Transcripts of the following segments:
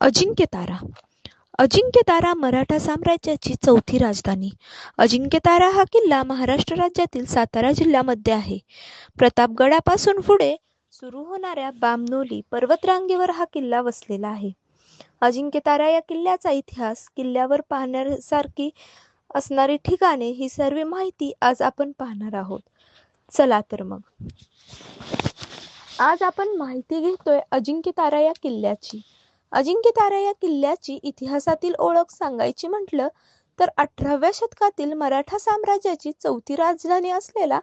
अजिंक्यतारा. अजिंक्यतारा मराठा साम्राज्याची चौथी राजधानी. अजिंक्यतारा हा किल्ला महाराष्ट्र राज्यातील सातारा जिल्ह्यामध्ये आहे. प्रतापगडापासून पुढे सुरू होणाऱ्या बामणोली पर्वतरांगेवर हा किल्ला वसलेला आहे. अजिंक्यतारा या किल्ल्याचा इतिहास, किल्ल्यावर पाहण्यासारखी असणारी ठिकाणे ही सर्व माहिती आज आपण पाहणार आहोत. चला तर मग आज आपण माहिती घेतोय अजिंक्यतारा या किल्ल्याची. अजिंक्यतारा या किल्ल्याची इतिहासातील ओळख सांगायची म्हटलं तर 18व्या शतकातील मराठा साम्राज्याची चौथी राजधानी असलेला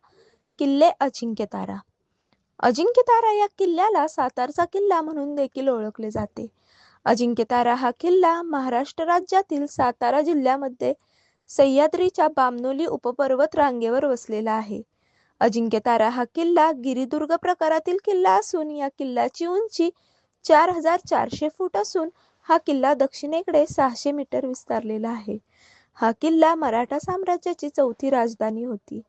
किल्ले अजिंक्यतारा. अजिंक्यतारा या किल्ल्याला सातारचा किल्ला म्हणून देखील ओळखले जाते. अजिंक्यतारा हा किल्ला महाराष्ट्र राज्यातील सातारा जिल्ह्यामध्ये सह्याद्रीच्या बामणोली उपपर्वत रांगेवर वसलेला आहे. अजिंक्यतारा हा किल्ला गिरिदुर्ग प्रकारातील किल्ला असून या किल्ल्याची उंची 4400 फूट असून हा किल्ला दक्षिणेकडे 600 मीटर विस्तारलेला आहे. हा किल्ला मराठा साम्राज्याची चौथी राजधानी होती.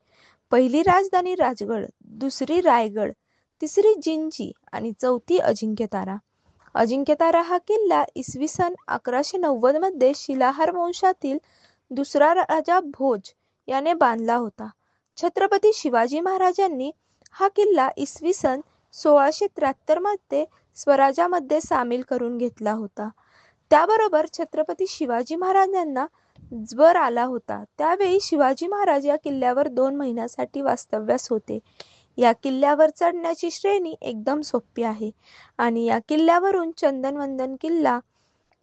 पहिली राजधानी राजगड, दुसरी रायगड, तिसरी जिंजी आणि चौथी अजिंक्यतारा. अजिंक्यतारा हा किल्ला इसवी सन 1190 मध्ये शिलाहार वंशातील दुसरा राजा भोज याने बांधला होता. छत्रपती शिवाजी महाराजांनी हा किल्ला इसवी सन 1673 मध्ये स्वराज्यामध्ये सामील करून घेतला होता. त्याबरोबर छत्रपती शिवाजी महाराजांना ज्वर आला होता. त्यावेळी शिवाजी महाराज या किल्ल्यावर 2 महिन्यासाठी वास्तव्यास होते. या किल्ल्यावर चढण्याची श्रेणी एकदम सोपी आहे आणि या किल्ल्यावरून चंदनवंदन किल्ला,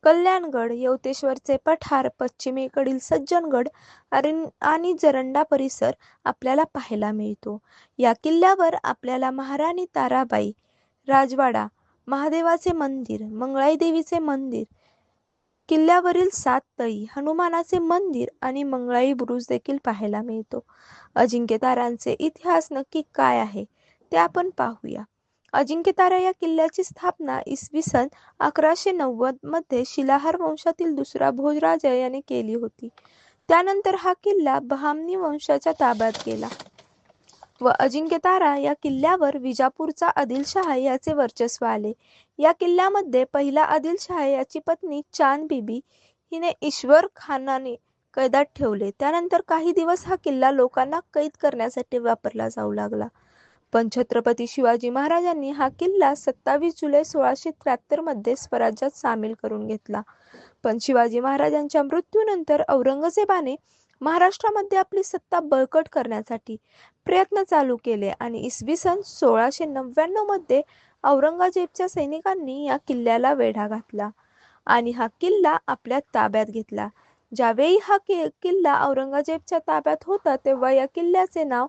कल्याणगड, यवतेश्वरचे पठार, पश्चिमेकडील सज्जनगड आणि जरंडा परिसर आपल्याला पाहायला मिळतो. या किल्ल्यावर आपल्याला महाराणी ताराबाई, राजवाडा, महादेवाचे मंदिर, मंगळाई देवीचे मंदिर, किल्ल्यावरील 7 तळी, हनुमानाचे मंदिर आणि मंगळाई बुरुज देखील पाहायला मिळतो. अजिंक्यतारांचे इतिहास नक्की काय आहे ते आपण पाहूया. अजिंक्यतारा या किल्ल्याची स्थापना इसवी सन 1190 मध्ये शिलाहार वंशातील दुसरा भोजराजा याने केली होती. त्यानंतर हा किल्ला बहामनी वंशाच्या ताब्यात गेला व अजिंक्यतारा या किल्ल्यावर विजापूरचा आदिलशाह याचे वर्चस्व आले. या किल्ल्यामध्ये पहिला आदिलशाह याची पत्नी चांद बीबी हिने ईश्वर खानाने कैदात ठेवले. त्यानंतर काही दिवस हा किल्ला लोकांना कैद करण्यासाठी वापरला जाऊ लागला. पण छत्रपती शिवाजी महाराजांनी हा किल्ला 27 जुलै 1673 मध्ये स्वराज्यात सामील करून घेतला. पण शिवाजी महाराजांच्या मृत्यूनंतर औरंगजेबाने महाराष्ट्रामध्ये आपली सत्ता बळकट करण्यासाठी प्रयत्न चालू केले आणि इसवी सन 1699 मध्ये औरंगजेबच्या सैनिकांनी या किल्ल्याला वेढा घातला आणि हा किल्ला आपल्या ताब्यात घेतला. ज्यावेळी हा किल्ला औरंगजेबच्या ताब्यात होता तेव्हा या किल्ल्याचे नाव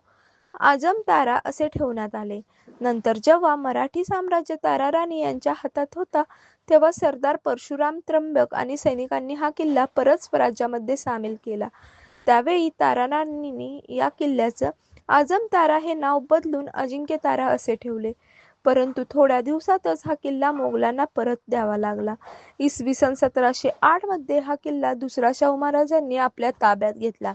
आजमतारा असे ठेवण्यात आले. नंतर जेव्हा मराठी साम्राज्य ताराराणी यांच्या हातात होता तेव्हा सरदार परशुराम त्र्यंबक आणि सैनिकांनी हा किल्ला परत स्वराज्यामध्ये सामील केला. त्यावेळी ताराराणींनी या किल्ल्याचं आजमतारा हे नाव बदलून अजिंक्यतारा असे ठेवले. परंतु थोड्या दिवसातच हा किल्ला मोगलांना परत द्यावा लागला. इसवी सन 1708 मध्ये हा किल्ला दुसरा शाहू महाराजांनी आपल्या ताब्यात घेतला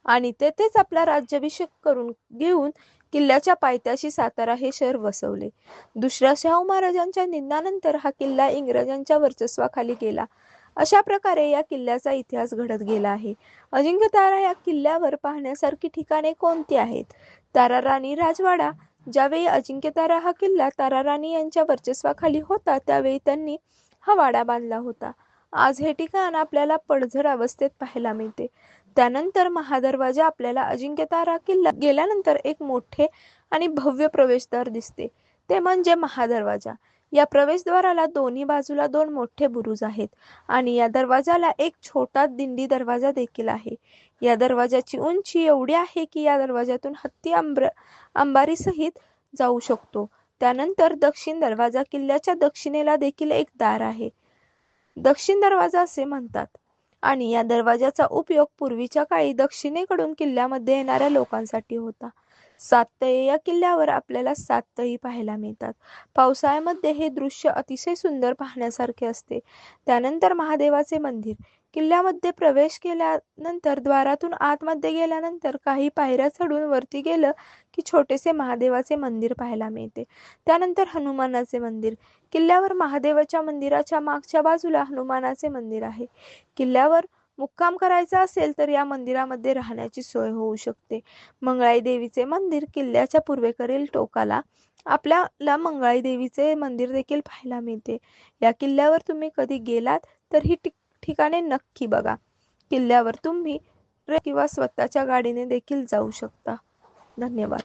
आणि तेथेच आपला राज्याभिषेक करून घेऊन किल्ल्याच्या पायथ्याशी सातारा हे शहर वसवले. दुसऱ्या शाहू महाराजांच्या निधनानंतर हा किल्ला इंग्रजांच्या वर्चस्वाखाली गेला. अशा प्रकारे या किल्ल्याचा इतिहास घडत गेला आहे. अजिंक्यतारा या किल्ल्यावर पाहण्यासारखी ठिकाणे कोणती आहेत? ताराराणी राजवाडा. ज्यावेळी अजिंक्यतारा हा किल्ला ताराराणी यांच्या वर्चस्वाखाली होता त्यावेळी त्यांनी हा वाडा बांधला होता. आज हे ठिकाण आपल्याला पडझड अवस्थेत पाहायला मिळते. त्यानंतर महादरवाजा आपल्याला अजिंक्यतारा किल्ला गेल्यानंतर एक मोठे आणि भव्य प्रवेशद्वार दिसते, ते म्हणजे महादरवाजा. या प्रवेशद्वाराला दोन्ही बाजूला 2 मोठे बुरुज आहेत आणि या दरवाजाला एक छोटा दिंडी दरवाजा देखील आहे. या दरवाजाची उंची एवढी आहे की या दरवाजातून हत्ती अंबारीसहित जाऊ शकतो. त्यानंतर दक्षिण दरवाजा, किल्ल्याच्या दक्षिणेला देखील एक दार आहे, दक्षिण दरवाजा असे म्हणतात आणि या दरवाजाचा उपयोग पूर्वीच्या काळी दक्षिणेकडून किल्ल्यामध्ये येणाऱ्या लोकांसाठी होता. 7 तळे. या किल्ल्यावर आपल्याला 7 तळी पाहायला मिळतात. पावसाळ्यामध्ये हे दृश्य अतिशय सुंदर पाहण्यासारखे असते. त्यानंतर महादेवाचे मंदिर. किल्ल्यामध्ये प्रवेश केल्यानंतर द्वारातून आतमध्ये गेल्यानंतर काही पायऱ्या चढून वरती गेलं की छोटेसे महादेवाचे मंदिर पाहायला मिळते. त्यानंतर हनुमानाचे मंदिर. किल्ल्यावर महादेवाच्या मंदिराच्या मागच्या बाजूला हनुमानाचे मंदिर आहे. किल्ल्यावर मुक्काम करायचा असेल तर या मंदिरामध्ये राहण्याची सोय होऊ शकते. मंगळाई देवीचे मंदिर किल्ल्याच्या पूर्वेकडील टोकाला आपल्याला मंगळाई देवीचे मंदिर देखील पाहायला मिळते. या किल्ल्यावर तुम्ही कधी गेलात तर ही ठिकाणे नक्की बघा. किल्ल्यावर तुम्ही किंवा स्वतःच्या गाडीने देखील जाऊ शकता. धन्यवाद.